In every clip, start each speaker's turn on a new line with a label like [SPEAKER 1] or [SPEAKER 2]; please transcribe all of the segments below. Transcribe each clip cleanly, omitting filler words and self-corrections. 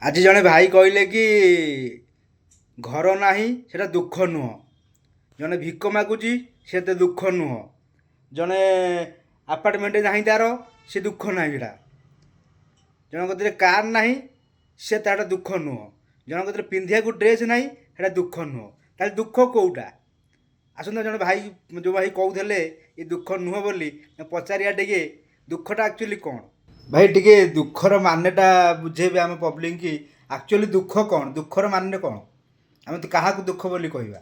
[SPEAKER 1] ଆଜି ଜଣେ ଭାଇ କହିଲେ କି ଘର ନାହିଁ ସେଟା ଦୁଃଖ ନୁହଁ। ଜଣେ ଭିକ ମାଗୁଛି ସେତେ ଦୁଃଖ ନୁହଁ। ଜଣେ ଆପାର୍ଟମେଣ୍ଟ ନାହିଁ ତାର ସେ ଦୁଃଖ ନାହିଁ ସେଟା। ଜଣଙ୍କ କତିରେ କାର୍ ନାହିଁ ସେ ତାଟା ଦୁଃଖ ନୁହଁ। ଜଣଙ୍କ କତିରେ ପିନ୍ଧିବାକୁ ଡ୍ରେସ୍ ନାହିଁ ସେଟା ଦୁଃଖ ନୁହଁ। ତାହେଲେ ଦୁଃଖ କେଉଁଟା? ଆସନ୍ତା ଜଣେ ଭାଇ ଯେଉଁ ଭାଇ କହୁଥିଲେ ଏ ଦୁଃଖ ନୁହଁ ବୋଲି ପଚାରିବା ଟିକେ ଦୁଃଖଟା ଆକ୍ଚୁଆଲି କ'ଣ? ଭାଇ ଟିକେ ଦୁଃଖର ମାନେଟା ବୁଝେଇବେ ଆମ ପବ୍ଲିକ୍ କି ଆକ୍ଚୁଆଲି ଦୁଃଖ କ'ଣ? ଦୁଃଖର ମାନେ କ'ଣ? ଆମେ ତ କାହାକୁ ଦୁଃଖ ବୋଲି କହିବା?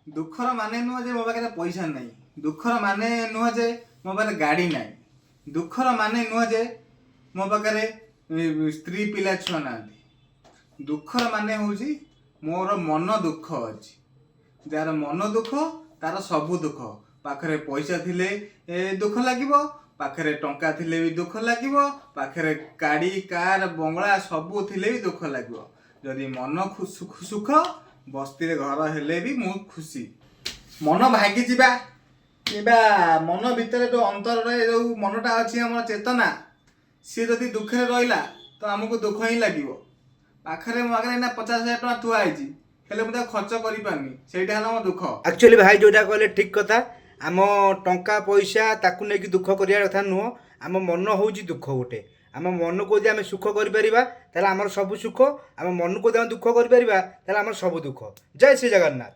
[SPEAKER 2] ଦୁଃଖର ମାନେ ନୁହଁ ଯେ ମୋ ପାଖରେ ପଇସା ନାହିଁ। ଦୁଃଖର ମାନେ ନୁହଁ ଯେ ମୋ ପାଖରେ ଗାଡ଼ି ନାହିଁ। ଦୁଃଖର ମାନେ ନୁହଁ ଯେ ମୋ ପାଖରେ ସ୍ତ୍ରୀ ପିଲା ଛୁଆ ନାହାନ୍ତି। ଦୁଃଖର ମାନେ ହେଉଛି ମୋର ମନ ଦୁଃଖ ଅଛି। ଯାହାର ମନ ଦୁଃଖ ତାର ସବୁ ଦୁଃଖ। ପାଖରେ ପଇସା ଥିଲେ ଦୁଃଖ ଲାଗିବ, ପାଖରେ ଟଙ୍କା ଥିଲେ ବି ଦୁଃଖ ଲାଗିବ, ପାଖରେ ଗାଡ଼ି କାର୍ ବଙ୍ଗଳା ସବୁ ଥିଲେ ବି ଦୁଃଖ ଲାଗିବ। ଯଦି ମନ ସୁଖ, ବସ୍ତିରେ ଘର ହେଲେ ବି ମୁଁ ଖୁସି। ମନ ଭାଙ୍ଗିଯିବା କିମ୍ବା ମନ ଭିତରେ ଯେଉଁ ଅନ୍ତରରେ ଯେଉଁ ମନଟା ଅଛି ଆମର ଚେତନା, ସିଏ ଯଦି ଦୁଃଖରେ ରହିଲା ତ ଆମକୁ ଦୁଃଖ ହିଁ ଲାଗିବ। ପାଖରେ ମୋ ପାଖରେ ଏଇନା 50,000 ଟଙ୍କା ଥୁଆ ହେଇଛି, ହେଲେ ମୁଁ ତାକୁ ଖର୍ଚ୍ଚ କରିପାରୁନି, ସେଇଟା ହେଲା ମୋ ଦୁଃଖ।
[SPEAKER 1] ଆକ୍ଚୁଆଲି ଭାଇ ଯେଉଁଟା କହିଲେ ଠିକ୍ କଥା। ଆମ ଟଙ୍କା ପଇସା ତାକୁ ନେଇକି ଦୁଃଖ କରିବା କଥା ନୁହଁ। ଆମ ମନ ହେଉଛି ଦୁଃଖ ଗୋଟେ। ଆମ ମନକୁ ଯଦି ଆମେ ସୁଖ କରିପାରିବା ତାହେଲେ ଆମର ସବୁ ସୁଖ। ଆମ ମନକୁ ଯଦି ଆମେ ଦୁଃଖ କରିପାରିବା ତାହେଲେ ଆମର ସବୁ ଦୁଃଖ। ଜୟ ଶ୍ରୀ ଜଗନ୍ନାଥ।